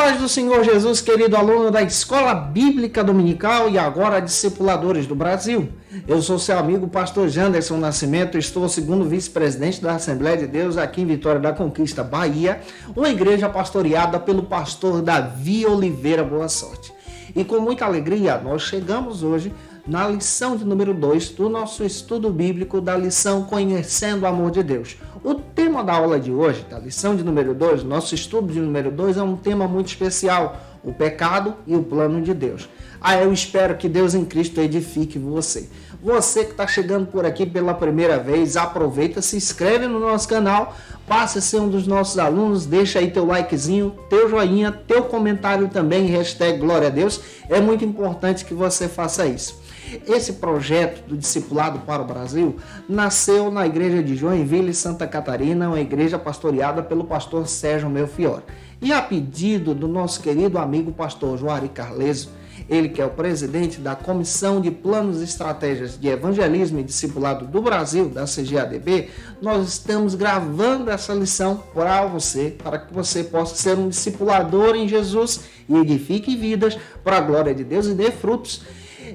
paz do Senhor Jesus, querido aluno da Escola Bíblica Dominical e agora discipuladores do Brasil. Eu sou seu amigo pastor Janderson Nascimento, estou segundo vice-presidente da Assembleia de Deus aqui em Vitória da Conquista, Bahia, uma igreja pastoreada pelo pastor Davi Oliveira Boa Sorte. E com muita alegria, nós chegamos hoje na lição de número 2 do nosso estudo bíblico da lição Conhecendo o Amor de Deus. O tema da aula de hoje, da lição de número 2, nosso estudo de número 2, é um tema muito especial, o pecado e o plano de Deus. Eu espero que Deus em Cristo edifique você. Você que está chegando por aqui pela primeira vez, aproveita, se inscreve no nosso canal, passe a ser um dos nossos alunos, deixa aí teu likezinho, teu joinha, teu comentário também, hashtag Glória a Deus. É muito importante que você faça isso. Esse projeto do Discipulado para o Brasil nasceu na igreja de Joinville, Santa Catarina, uma igreja pastoreada pelo pastor Sérgio Melfiore. E a pedido do nosso querido amigo pastor Juari Carleso, ele que é o presidente da Comissão de Planos e Estratégias de Evangelismo e Discipulado do Brasil, da CGADB, nós estamos gravando essa lição para você, para que você possa ser um discipulador em Jesus e edifique vidas para a glória de Deus e dê frutos.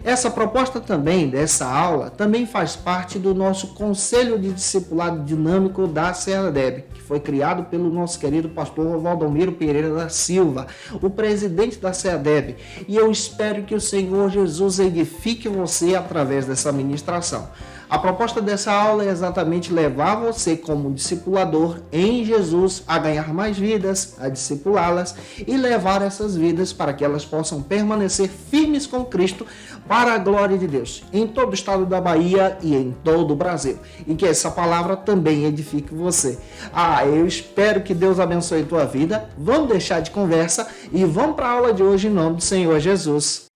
Essa proposta também, dessa aula, também faz parte do nosso Conselho de Discipulado Dinâmico da CEADEB, que foi criado pelo nosso querido pastor Valdomiro Pereira da Silva, o presidente da CEADEB. E eu espero que o Senhor Jesus edifique você através dessa ministração. A proposta dessa aula é exatamente levar você como discipulador em Jesus a ganhar mais vidas, a discipulá-las e levar essas vidas para que elas possam permanecer firmes com Cristo para a glória de Deus, em todo o estado da Bahia e em todo o Brasil. E que essa palavra também edifique você. Eu espero que Deus abençoe a tua vida. Vamos deixar de conversa e vamos para a aula de hoje em nome do Senhor Jesus.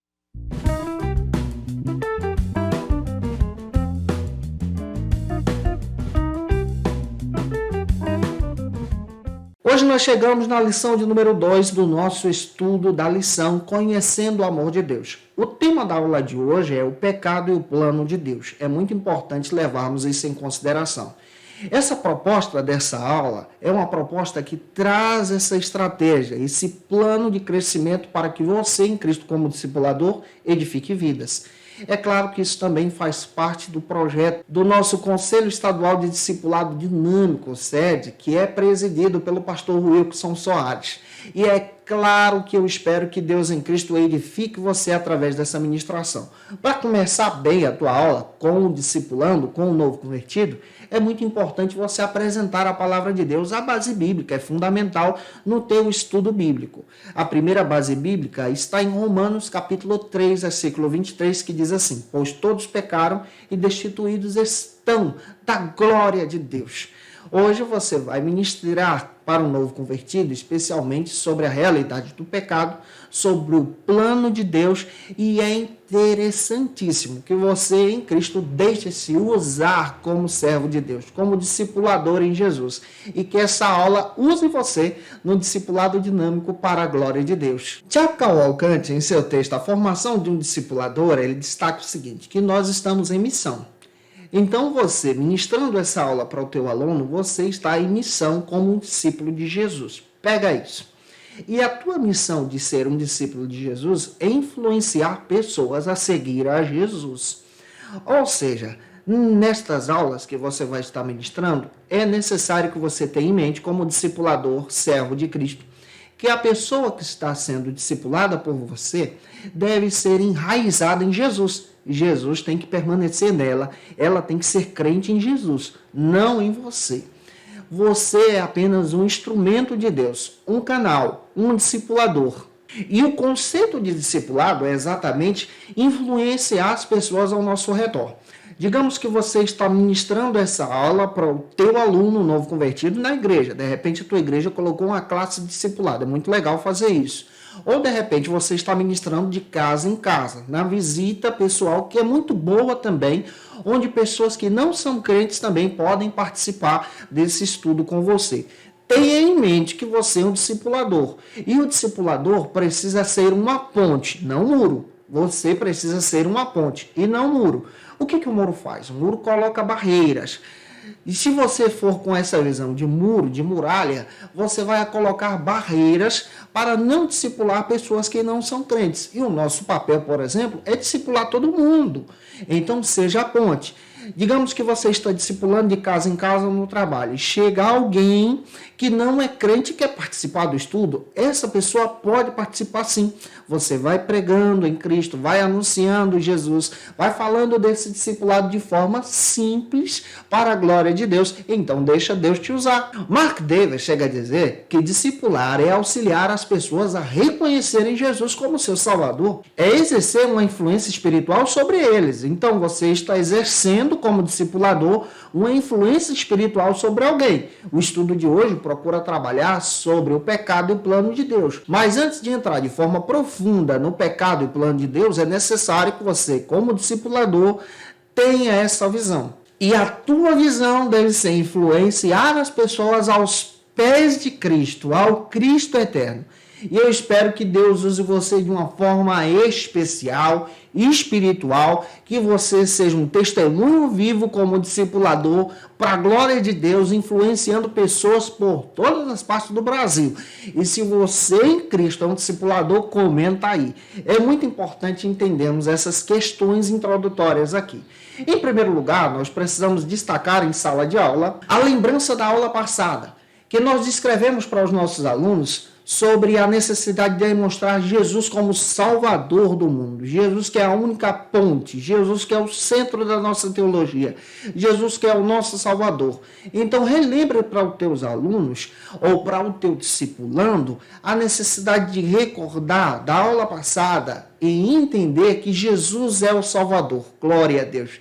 Hoje nós chegamos na lição de número 2 do nosso estudo da lição Conhecendo o Amor de Deus. O tema da aula de hoje é o pecado e o plano de Deus. É muito importante levarmos isso em consideração. Essa proposta dessa aula é uma proposta que traz essa estratégia, esse plano de crescimento para que você, em Cristo como discipulador, edifique vidas. É claro que isso também faz parte do projeto do nosso Conselho Estadual de Discipulado Dinâmico, SED, que é presidido pelo pastor Wilson Soares. E é claro que eu espero que Deus em Cristo edifique você através dessa ministração. Para começar bem a tua aula com o discipulando, com o novo convertido, é muito importante você apresentar a palavra de Deus. A base bíblica é fundamental no teu estudo bíblico. A primeira base bíblica está em Romanos capítulo 3, versículo 23, que diz assim: pois todos pecaram e destituídos estão da glória de Deus. Hoje você vai ministrar para um novo convertido, especialmente sobre a realidade do pecado, sobre o plano de Deus, e é interessantíssimo que você em Cristo deixe-se usar como servo de Deus, como discipulador em Jesus, e que essa aula use você no discipulado dinâmico para a glória de Deus. Tiago Cavalcante, em seu texto A Formação de um Discipulador, ele destaca o seguinte, que nós estamos em missão. Então você, ministrando essa aula para o teu aluno, você está em missão como um discípulo de Jesus. Pega isso. E a tua missão de ser um discípulo de Jesus é influenciar pessoas a seguir a Jesus. Ou seja, nestas aulas que você vai estar ministrando, é necessário que você tenha em mente como discipulador, servo de Cristo, que a pessoa que está sendo discipulada por você deve ser enraizada em Jesus. Jesus tem que permanecer nela, ela tem que ser crente em Jesus, não em você. Você é apenas um instrumento de Deus, um canal, um discipulador. E o conceito de discipulado é exatamente influenciar as pessoas ao nosso redor. Digamos que você está ministrando essa aula para o teu aluno novo convertido na igreja. De repente a tua igreja colocou uma classe de discipulado. É muito legal fazer isso. Ou de repente você está ministrando de casa em casa, na visita pessoal, que é muito boa também, onde pessoas que não são crentes também podem participar desse estudo com você. Tenha em mente que você é um discipulador. E o discipulador precisa ser uma ponte, não um muro. Você precisa ser uma ponte e não um muro. O que o muro faz? O muro coloca barreiras. E se você for com essa visão de muro, de muralha, você vai colocar barreiras para não discipular pessoas que não são crentes. E o nosso papel, por exemplo, é discipular todo mundo. Então, seja a ponte. Digamos que você está discipulando de casa em casa no trabalho. Chega alguém que não é crente e quer participar do estudo. Essa pessoa pode participar sim. Você vai pregando em Cristo, vai anunciando Jesus, vai falando desse discipulado de forma simples para a glória de Deus. Então deixa Deus te usar. Mark Dever chega a dizer que discipular é auxiliar as pessoas a reconhecerem Jesus como seu Salvador. É exercer uma influência espiritual sobre eles. Então você está exercendo como discipulador uma influência espiritual sobre alguém. O estudo de hoje procura trabalhar sobre o pecado e o plano de Deus. Mas antes de entrar de forma profunda no pecado e o plano de Deus, é necessário que você, como discipulador, tenha essa visão. E a tua visão deve ser influenciar as pessoas aos pés de Cristo, ao Cristo eterno. E eu espero que Deus use você de uma forma especial, espiritual, que você seja um testemunho vivo como discipulador para a glória de Deus, influenciando pessoas por todas as partes do Brasil. E se você em Cristo é um discipulador, comenta aí. É muito importante entendermos essas questões introdutórias aqui. Em primeiro lugar, nós precisamos destacar em sala de aula a lembrança da aula passada, que nós descrevemos para os nossos alunos sobre a necessidade de demonstrar Jesus como Salvador do mundo. Jesus que é a única ponte, Jesus que é o centro da nossa teologia, Jesus que é o nosso Salvador. Então relembre para os teus alunos ou para o teu discipulando a necessidade de recordar da aula passada e entender que Jesus é o Salvador. Glória a Deus.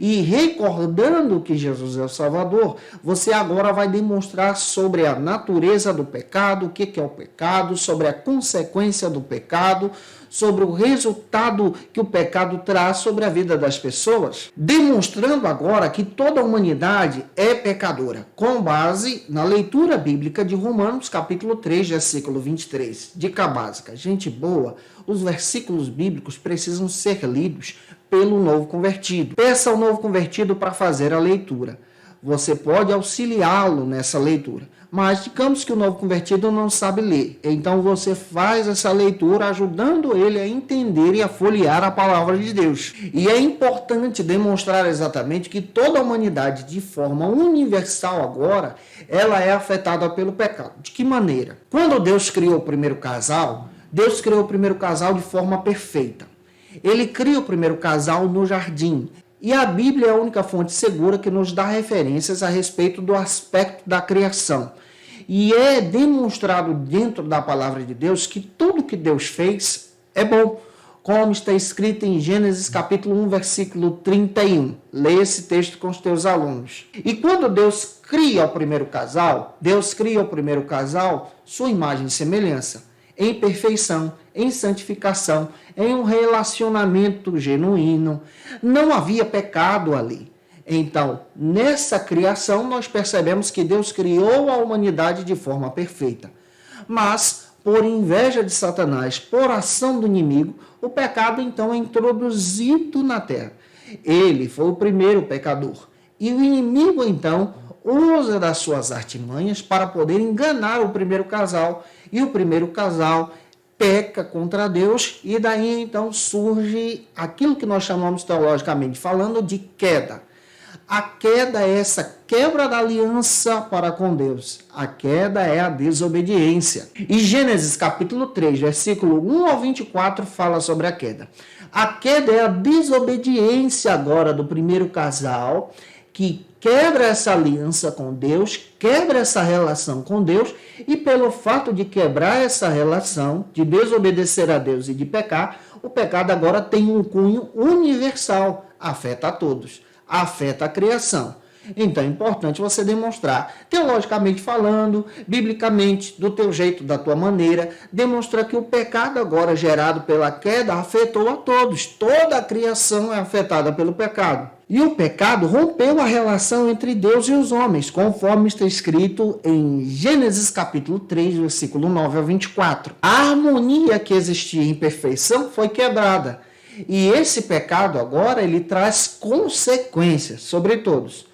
E recordando que Jesus é o Salvador, você agora vai demonstrar sobre a natureza do pecado, o que é o pecado, sobre a consequência do pecado, sobre o resultado que o pecado traz sobre a vida das pessoas, demonstrando agora que toda a humanidade é pecadora, com base na leitura bíblica de Romanos, capítulo 3, versículo 23. Dica básica, gente boa, os versículos bíblicos precisam ser lidos pelo novo convertido. Peça ao novo convertido para fazer a leitura. Você pode auxiliá-lo nessa leitura. Mas digamos que o novo convertido não sabe ler. Então você faz essa leitura ajudando ele a entender e a folhear a palavra de Deus. E é importante demonstrar exatamente que toda a humanidade, de forma universal agora, ela é afetada pelo pecado. De que maneira? Quando Deus criou o primeiro casal, Deus criou o primeiro casal de forma perfeita. Ele cria o primeiro casal no jardim. E a Bíblia é a única fonte segura que nos dá referências a respeito do aspecto da criação. E é demonstrado dentro da palavra de Deus que tudo que Deus fez é bom, como está escrito em Gênesis capítulo 1, versículo 31. Leia esse texto com os teus alunos. E quando Deus cria o primeiro casal, sua imagem e semelhança, em perfeição, em santificação, em um relacionamento genuíno. Não havia pecado ali. Então, nessa criação, nós percebemos que Deus criou a humanidade de forma perfeita. Mas, por inveja de Satanás, por ação do inimigo, o pecado então é introduzido na terra. Ele foi o primeiro pecador. E o inimigo então usa das suas artimanhas para poder enganar o primeiro casal. E o primeiro casal peca contra Deus e daí então surge aquilo que nós chamamos teologicamente falando de queda. A queda é essa quebra da aliança para com Deus. A queda é a desobediência. E Gênesis capítulo 3, versículo 1 ao 24 fala sobre a queda. A queda é a desobediência agora do primeiro casal que quebra essa aliança com Deus, quebra essa relação com Deus, e pelo fato de quebrar essa relação, de desobedecer a Deus e de pecar, o pecado agora tem um cunho universal, afeta a todos, afeta a criação. Então é importante você demonstrar, teologicamente falando, biblicamente, do teu jeito, da tua maneira, demonstrar que o pecado agora gerado pela queda afetou a todos. Toda a criação é afetada pelo pecado. E o pecado rompeu a relação entre Deus e os homens, conforme está escrito em Gênesis capítulo 3, versículo 9 ao 24. A harmonia que existia em perfeição foi quebrada. E esse pecado agora ele traz consequências sobre todos.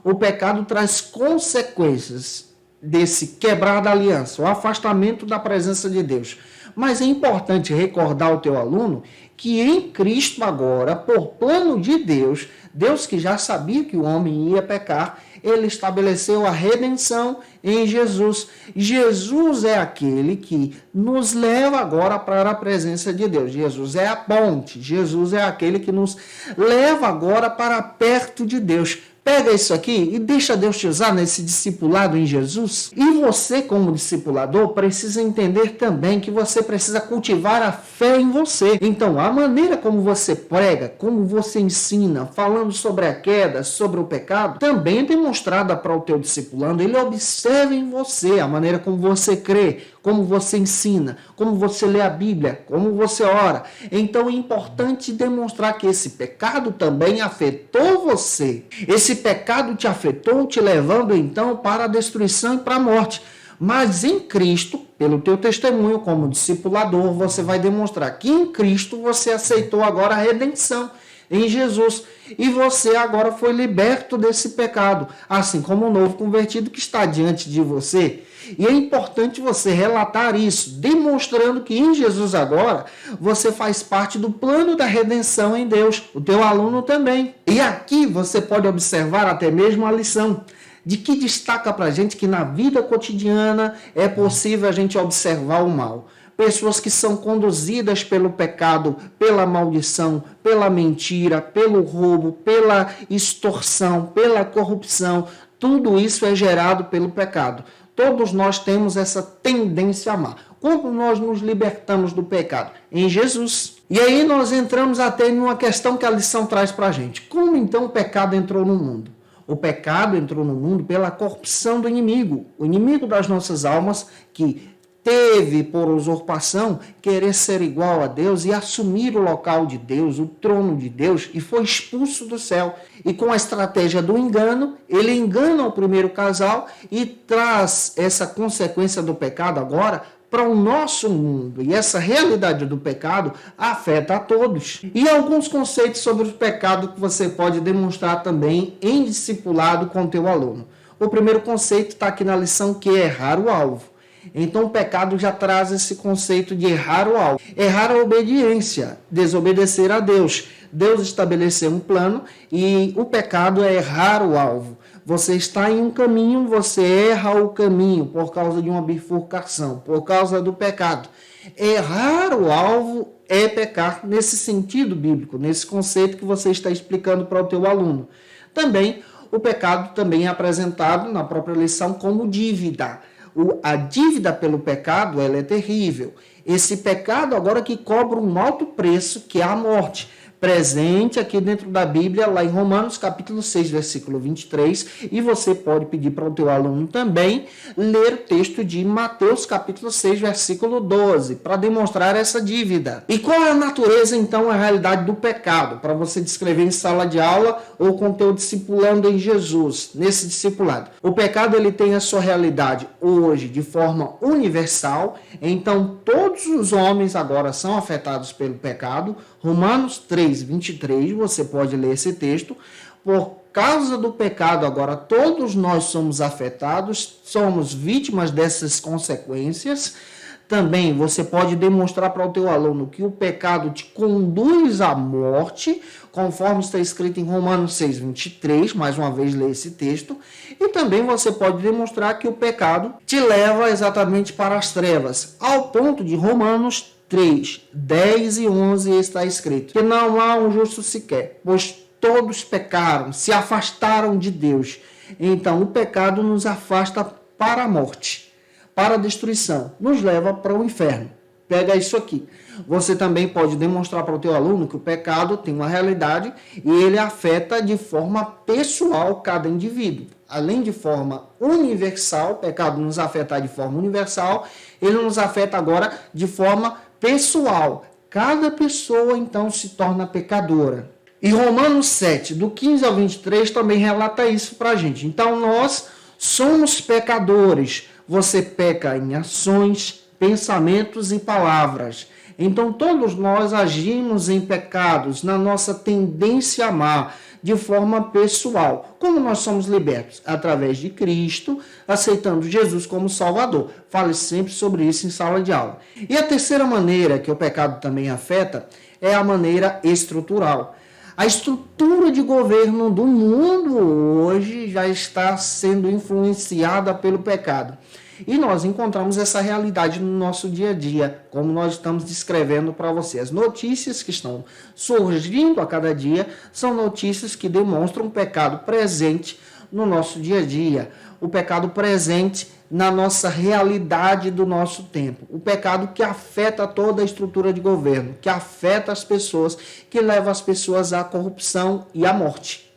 O pecado traz consequências desse quebrar da aliança, o afastamento da presença de Deus. Mas é importante recordar ao teu aluno que em Cristo agora, por plano de Deus, Deus que já sabia que o homem ia pecar, ele estabeleceu a redenção em Jesus. Jesus é aquele que nos leva agora para a presença de Deus. Jesus é a ponte. Jesus é aquele que nos leva agora para perto de Deus. Pega isso aqui e deixa Deus te usar nesse discipulado em Jesus. E você, como discipulador, precisa entender também que você precisa cultivar a fé em você. Então, a maneira como você prega, como você ensina, falando sobre a queda, sobre o pecado, também é demonstrada para o teu discipulando. Ele observa em você a maneira como você crê, como você ensina, como você lê a Bíblia, como você ora. Então é importante demonstrar que esse pecado também afetou você. Esse pecado te afetou, te levando então para a destruição e para a morte. Mas em Cristo, pelo teu testemunho como discipulador, você vai demonstrar que em Cristo você aceitou agora a redenção em Jesus. E você agora foi liberto desse pecado, assim como o novo convertido que está diante de você. E é importante você relatar isso, demonstrando que em Jesus agora você faz parte do plano da redenção em Deus, o teu aluno também. E aqui você pode observar até mesmo a lição de que destaca para a gente que na vida cotidiana é possível a gente observar o mal. Pessoas que são conduzidas pelo pecado, pela maldição, pela mentira, pelo roubo, pela extorsão, pela corrupção. Tudo isso é gerado pelo pecado. Todos nós temos essa tendência a amar. Como nós nos libertamos do pecado? Em Jesus. E aí nós entramos até em uma questão que a lição traz para a gente. Como então o pecado entrou no mundo? O pecado entrou no mundo pela corrupção do inimigo. O inimigo das nossas almas que teve por usurpação querer ser igual a Deus e assumir o local de Deus, o trono de Deus, e foi expulso do céu. E com a estratégia do engano, ele engana o primeiro casal e traz essa consequência do pecado agora para o nosso mundo. E essa realidade do pecado afeta a todos. E alguns conceitos sobre o pecado que você pode demonstrar também em discipulado com o teu aluno. O primeiro conceito está aqui na lição, que é errar o alvo. Então o pecado já traz esse conceito de errar o alvo. Errar a obediência, desobedecer a Deus. Deus estabeleceu um plano e o pecado é errar o alvo. Você está em um caminho, você erra o caminho por causa de uma bifurcação, por causa do pecado. Errar o alvo é pecar nesse sentido bíblico, nesse conceito que você está explicando para o teu aluno. Também, o pecado também é apresentado na própria lição como dívida. A dívida pelo pecado, ela é terrível. Esse pecado agora que cobra um alto preço, que é a morte. Presente aqui dentro da Bíblia, lá em Romanos capítulo 6, versículo 23, e você pode pedir para o teu aluno também ler o texto de Mateus capítulo 6, versículo 12, para demonstrar essa dívida. E qual é a natureza, então, a realidade do pecado? Para você descrever em sala de aula ou com o teu discipulando em Jesus, nesse discipulado. O pecado, ele tem a sua realidade hoje de forma universal, então todos os homens agora são afetados pelo pecado. Romanos 3, 23, você pode ler esse texto. Por causa do pecado, agora todos nós somos afetados, somos vítimas dessas consequências. Também você pode demonstrar para o teu aluno que o pecado te conduz à morte, conforme está escrito em Romanos 6, 23, mais uma vez lê esse texto. E também você pode demonstrar que o pecado te leva exatamente para as trevas, ao ponto de Romanos 3, 10 e 11 está escrito que não há um justo sequer, pois todos pecaram, se afastaram de Deus. Então o pecado nos afasta para a morte, para a destruição, nos leva para o inferno. Pega isso aqui. Você também pode demonstrar para o teu aluno que o pecado tem uma realidade e ele afeta de forma pessoal cada indivíduo. Além de forma universal, o pecado nos afeta de forma universal, ele nos afeta agora de forma pessoal. Cada pessoa, então, se torna pecadora. E Romanos 7, do 15 ao 23, também relata isso para a gente. Então, nós somos pecadores. Você peca em ações, pensamentos e palavras. Então todos nós agimos em pecados, na nossa tendência a amar, de forma pessoal. Como nós somos libertos? Através de Cristo, aceitando Jesus como Salvador. Fale sempre sobre isso em sala de aula. E a terceira maneira que o pecado também afeta é a maneira estrutural. A estrutura de governo do mundo hoje já está sendo influenciada pelo pecado. E nós encontramos essa realidade no nosso dia a dia, como nós estamos descrevendo para você. As notícias que estão surgindo a cada dia são notícias que demonstram o pecado presente no nosso dia a dia, o pecado presente na nossa realidade do nosso tempo, o pecado que afeta toda a estrutura de governo, que afeta as pessoas, que leva as pessoas à corrupção e à morte.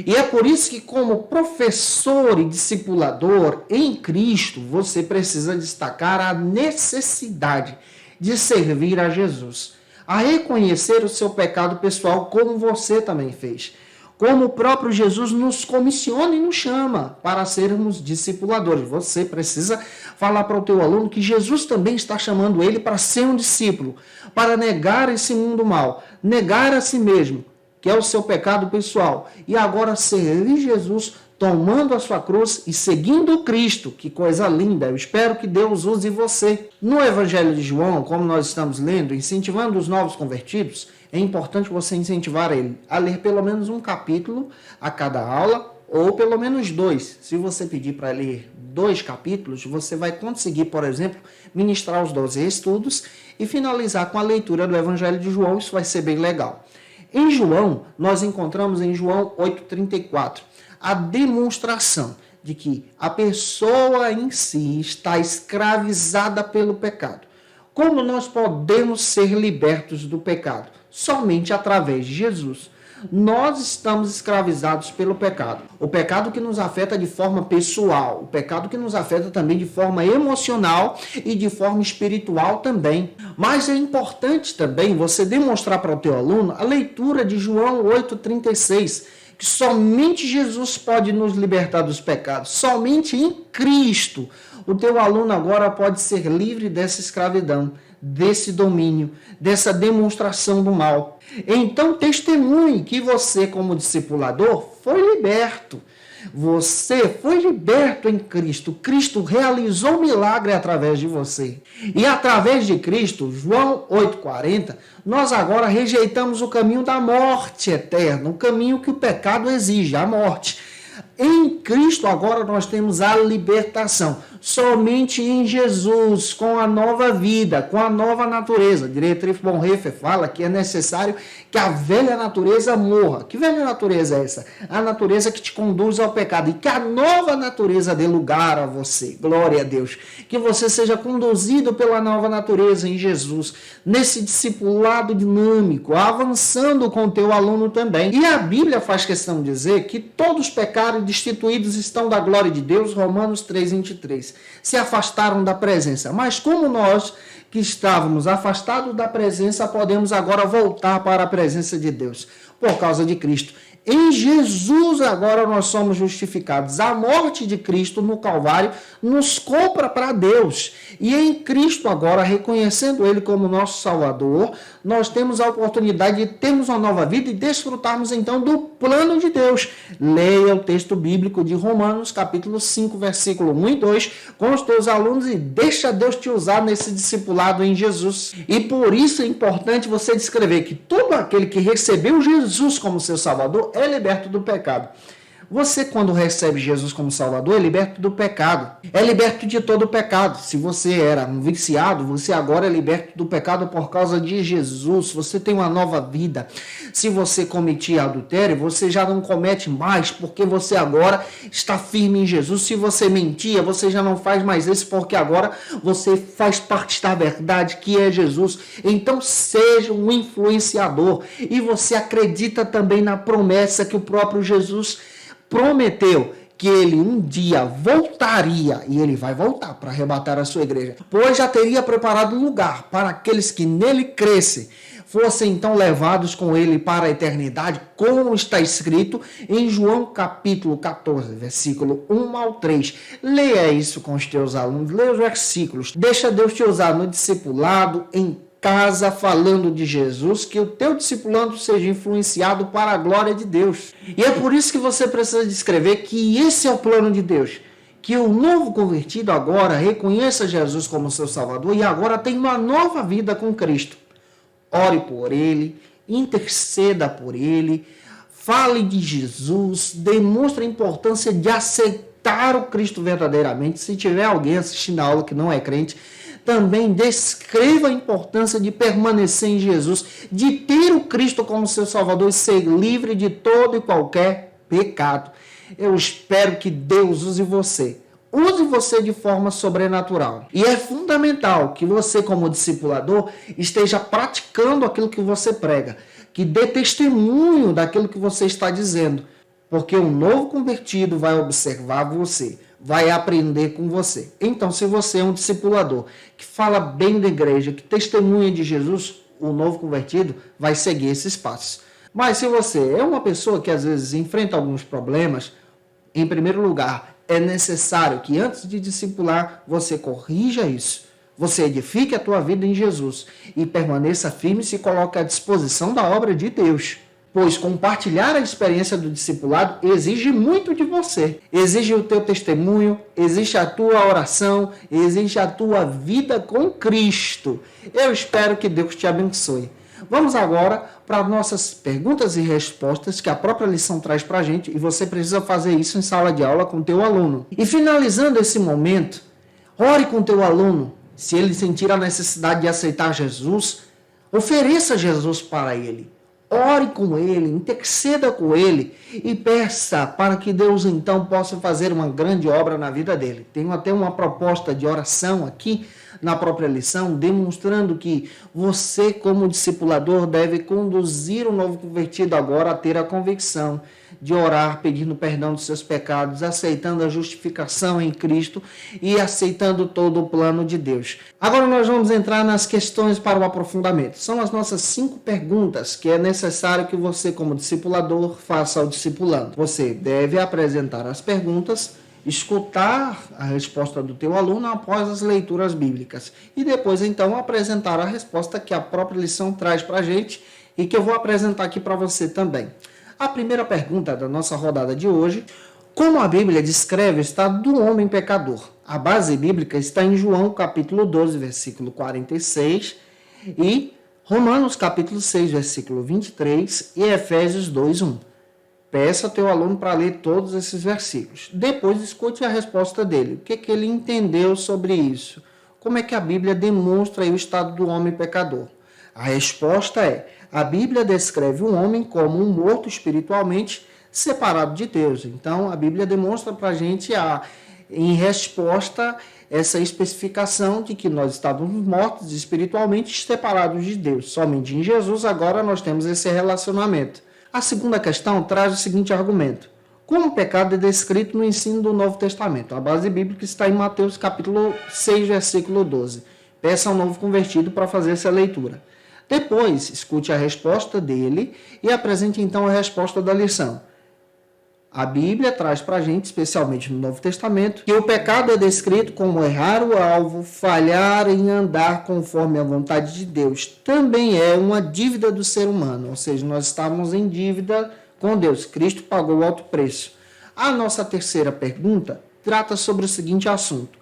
E é por isso que, como professor e discipulador em Cristo, você precisa destacar a necessidade de servir a Jesus, a reconhecer o seu pecado pessoal, como você também fez. Como o próprio Jesus nos comissiona e nos chama para sermos discipuladores. Você precisa falar para o teu aluno que Jesus também está chamando ele para ser um discípulo, para negar esse mundo mal, negar a si mesmo, que é o seu pecado pessoal, e agora servir Jesus tomando a sua cruz e seguindo Cristo. Que coisa linda! Eu espero que Deus use você. No Evangelho de João, como nós estamos lendo, incentivando os novos convertidos, é importante você incentivar ele a ler pelo menos um capítulo a cada aula, ou pelo menos 2. Se você pedir para ler 2 capítulos, você vai conseguir, por exemplo, ministrar os 12 estudos e finalizar com a leitura do Evangelho de João. Isso vai ser bem legal. Em João, nós encontramos em João 8,34 a demonstração de que a pessoa em si está escravizada pelo pecado. Como nós podemos ser libertos do pecado? Somente através de Jesus. Nós estamos escravizados pelo pecado. O pecado que nos afeta de forma pessoal, o pecado que nos afeta também de forma emocional e de forma espiritual também. Mas é importante também você demonstrar para o teu aluno a leitura de João 8,36, que somente Jesus pode nos libertar dos pecados, somente em Cristo. O teu aluno agora pode ser livre dessa escravidão, desse domínio, dessa demonstração do mal. Então, testemunhe que você, como discipulador, foi liberto. Você foi liberto em Cristo. Cristo realizou milagre através de você. E através de Cristo, João 8,40, nós agora rejeitamos o caminho da morte eterna, o caminho que o pecado exige, a morte. Em Cristo agora nós temos a libertação. Somente em Jesus, com a nova vida, com a nova natureza. Dietrich Bonhoeffer fala que é necessário que a velha natureza morra. Que velha natureza é essa? A natureza que te conduz ao pecado. E que a nova natureza dê lugar a você. Glória a Deus. Que você seja conduzido pela nova natureza em Jesus. Nesse discipulado dinâmico, avançando com o teu aluno também. E a Bíblia faz questão de dizer que todos pecaram e destituídos estão da glória de Deus. Romanos 3,23. Se afastaram da presença. Mas como nós que estávamos afastados da presença, podemos agora voltar para a presença de Deus, por causa de Cristo. Em Jesus agora nós somos justificados. A morte de Cristo no Calvário nos compra para Deus. E em Cristo agora, reconhecendo Ele como nosso Salvador, nós temos a oportunidade de termos uma nova vida e desfrutarmos então do plano de Deus. Leia o texto bíblico de Romanos, capítulo 5, versículo 1 e 2, com os teus alunos e deixa Deus te usar nesse discipulado em Jesus. E por isso é importante você descrever que todo aquele que recebeu Jesus como seu Salvador é liberto do pecado. Você, quando recebe Jesus como Salvador, é liberto do pecado. É liberto de todo o pecado. Se você era um viciado, você agora é liberto do pecado por causa de Jesus. Você tem uma nova vida. Se você cometia adultério, você já não comete mais, porque você agora está firme em Jesus. Se você mentia, você já não faz mais isso, porque agora você faz parte da verdade, que é Jesus. Então, seja um influenciador. E você acredita também na promessa que o próprio Jesus prometeu, que ele um dia voltaria, e ele vai voltar para arrebatar a sua igreja, pois já teria preparado um lugar para aqueles que nele crescem, fossem então levados com ele para a eternidade, como está escrito em João capítulo 14, versículo 1 ao 3. Leia isso com os teus alunos, leia os versículos, deixa Deus te usar no discipulado, em casa falando de Jesus, que o teu discipulando seja influenciado para a glória de Deus. E é por isso que você precisa descrever que esse é o plano de Deus. Que o novo convertido agora reconheça Jesus como seu Salvador e agora tem uma nova vida com Cristo. Ore por ele, interceda por ele, fale de Jesus, demonstre a importância de aceitar o Cristo verdadeiramente. Se tiver alguém assistindo a aula que não é crente, também descreva a importância de permanecer em Jesus, de ter o Cristo como seu Salvador e ser livre de todo e qualquer pecado. Eu espero que Deus use você de forma sobrenatural. E é fundamental que você, como discipulador, esteja praticando aquilo que você prega, que dê testemunho daquilo que você está dizendo, porque o novo convertido vai observar você, vai aprender com você. Então, se você é um discipulador que fala bem da igreja, que testemunha de Jesus, o novo convertido vai seguir esses passos. Mas se você é uma pessoa que às vezes enfrenta alguns problemas, em primeiro lugar, é necessário que antes de discipular, você corrija isso. Você edifique a tua vida em Jesus e permaneça firme e se coloque à disposição da obra de Deus. Pois compartilhar a experiência do discipulado exige muito de você. Exige o teu testemunho, exige a tua oração, exige a tua vida com Cristo. Eu espero que Deus te abençoe. Vamos agora para nossas perguntas e respostas que a própria lição traz para a gente e você precisa fazer isso em sala de aula com o teu aluno. E finalizando esse momento, ore com o teu aluno. Se ele sentir a necessidade de aceitar Jesus, ofereça Jesus para ele. Ore com ele, interceda com ele e peça para que Deus então possa fazer uma grande obra na vida dele. Tenho até uma proposta de oração aqui na própria lição, demonstrando que você, como discipulador, deve conduzir o novo convertido agora a ter a convicção de orar, pedindo perdão dos seus pecados, aceitando a justificação em Cristo e aceitando todo o plano de Deus. Agora nós vamos entrar nas questões para o aprofundamento. São as nossas 5 perguntas que é necessário que você, como discipulador, faça ao discipulando. Você deve apresentar as perguntas, escutar a resposta do teu aluno após as leituras bíblicas e depois então apresentar a resposta que a própria lição traz para a gente e que eu vou apresentar aqui para você também. A primeira pergunta da nossa rodada de hoje: como a Bíblia descreve o estado do homem pecador? A base bíblica está em João capítulo 12, versículo 46 e Romanos capítulo 6, versículo 23 e Efésios 2, 1. Peça ao teu aluno para ler todos esses versículos. Depois escute a resposta dele. O que ele entendeu sobre isso? Como é que a Bíblia demonstra o estado do homem pecador? A resposta é: a Bíblia descreve um homem como um morto espiritualmente separado de Deus. Então, a Bíblia demonstra para a gente, em resposta, essa especificação de que nós estávamos mortos espiritualmente separados de Deus. Somente em Jesus agora nós temos esse relacionamento. A segunda questão traz o seguinte argumento: como o pecado é descrito no ensino do Novo Testamento? A base bíblica está em Mateus capítulo 6, versículo 12. Peça ao novo convertido para fazer essa leitura. Depois, escute a resposta dele e apresente então a resposta da lição. A Bíblia traz para a gente, especialmente no Novo Testamento, que o pecado é descrito como errar o alvo, falhar em andar conforme a vontade de Deus. Também é uma dívida do ser humano, ou seja, nós estamos em dívida com Deus. Cristo pagou o alto preço. A nossa terceira pergunta trata sobre o seguinte assunto: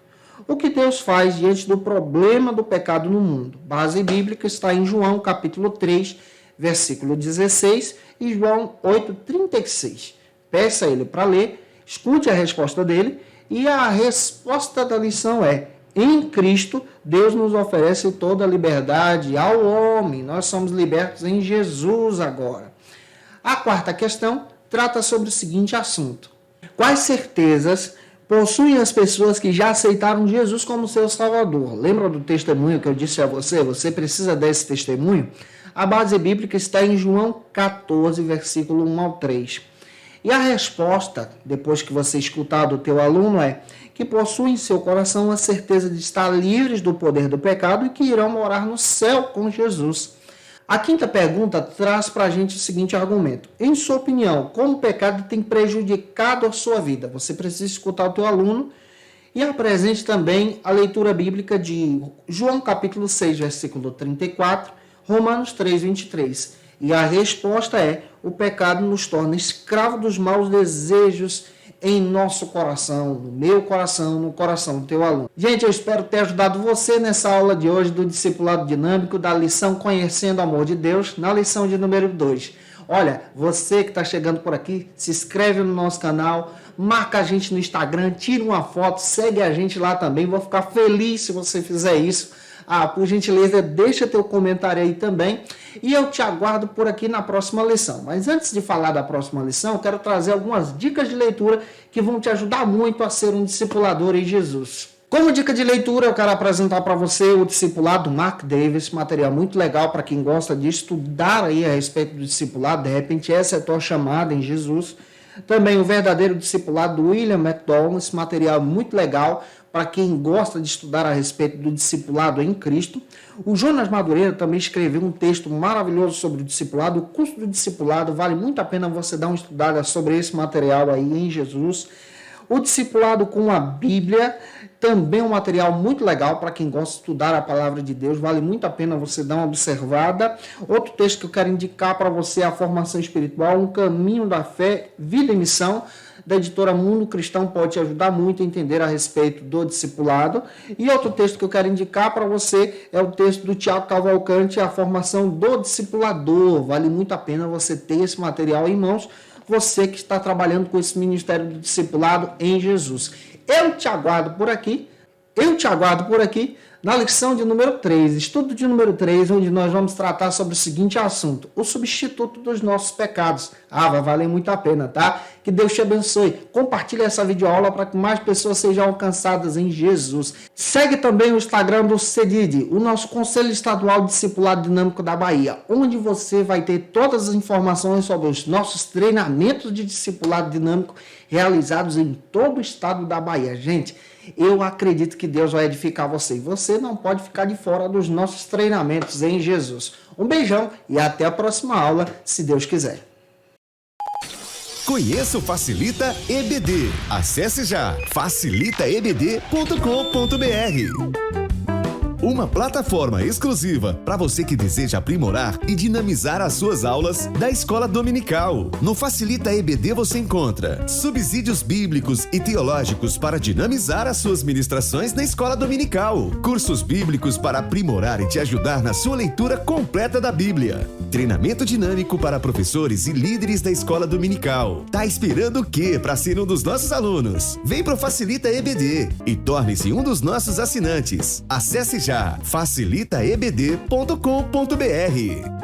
o que Deus faz diante do problema do pecado no mundo? Base bíblica está em João capítulo 3, versículo 16 e João 8, 36. Peça a ele para ler, escute a resposta dele e a resposta da lição é: em Cristo, Deus nos oferece toda a liberdade ao homem. Nós somos libertos em Jesus agora. A quarta questão trata sobre o seguinte assunto: quais certezas possuem as pessoas que já aceitaram Jesus como seu Salvador? Lembra do testemunho que eu disse a você? Você precisa desse testemunho? A base bíblica está em João 14, versículo 1 ao 3. E a resposta, depois que você escutar do teu aluno, é que possuem em seu coração a certeza de estar livres do poder do pecado e que irão morar no céu com Jesus. A quinta pergunta traz para a gente o seguinte argumento: em sua opinião, como o pecado tem prejudicado a sua vida? Você precisa escutar o teu aluno E apresente também a leitura bíblica de João capítulo 6, versículo 34, Romanos 3, 23. E a resposta é: o pecado nos torna escravo dos maus desejos em nosso coração, no meu coração, no coração do teu aluno. Gente, eu espero ter ajudado você nessa aula de hoje do Discipulado Dinâmico, da lição Conhecendo o Amor de Deus, na lição de número 2. Olha, você que está chegando por aqui, se inscreve no nosso canal, marca a gente no Instagram, tira uma foto, segue a gente lá também. Vou ficar feliz se você fizer isso. Por gentileza, deixa teu comentário aí também. E eu te aguardo por aqui na próxima lição. Mas antes de falar da próxima lição, eu quero trazer algumas dicas de leitura que vão te ajudar muito a ser um discipulador em Jesus. Como dica de leitura, eu quero apresentar para você o discipulado Mark Davis, material muito legal para quem gosta de estudar aí a respeito do discipulado. De repente, essa é a tua chamada em Jesus. Também o verdadeiro discipulado do William McDowell, esse material muito legal para quem gosta de estudar a respeito do discipulado em Cristo. O Jonas Madureira também escreveu um texto maravilhoso sobre o discipulado. O curso do discipulado, vale muito a pena você dar uma estudada sobre esse material aí em Jesus. O discipulado com a Bíblia, também um material muito legal para quem gosta de estudar a palavra de Deus, vale muito a pena você dar uma observada. Outro texto que eu quero indicar para você é a Formação Espiritual, um caminho da fé, vida e missão, da editora Mundo Cristão, pode te ajudar muito a entender a respeito do discipulado. E outro texto que eu quero indicar para você é o texto do Tiago Cavalcante, a Formação do Discipulador. Vale muito a pena você ter esse material em mãos, você que está trabalhando com esse ministério do discipulado em Jesus. Eu te aguardo por aqui na lição de número 3, estudo de número 3, onde nós vamos tratar sobre o seguinte assunto: o substituto dos nossos pecados. Vai valer muito a pena, tá? Que Deus te abençoe. Compartilhe essa videoaula para que mais pessoas sejam alcançadas em Jesus. Segue também o Instagram do CEDID, o nosso Conselho Estadual de Discipulado Dinâmico da Bahia, onde você vai ter todas as informações sobre os nossos treinamentos de discipulado dinâmico realizados em todo o estado da Bahia. Gente, eu acredito que Deus vai edificar você. E você não pode ficar de fora dos nossos treinamentos em Jesus. Um beijão e até a próxima aula, se Deus quiser. Conheça o Facilita EBD. Acesse já facilitaebd.com.br. Uma plataforma exclusiva para você que deseja aprimorar e dinamizar as suas aulas da escola dominical. No Facilita EBD você encontra subsídios bíblicos e teológicos para dinamizar as suas ministrações na escola dominical, cursos bíblicos para aprimorar e te ajudar na sua leitura completa da Bíblia, treinamento dinâmico para professores e líderes da escola dominical. Tá esperando o quê para ser um dos nossos alunos? Vem pro Facilita EBD e torne-se um dos nossos assinantes. Acesse já facilitaebd.com.br.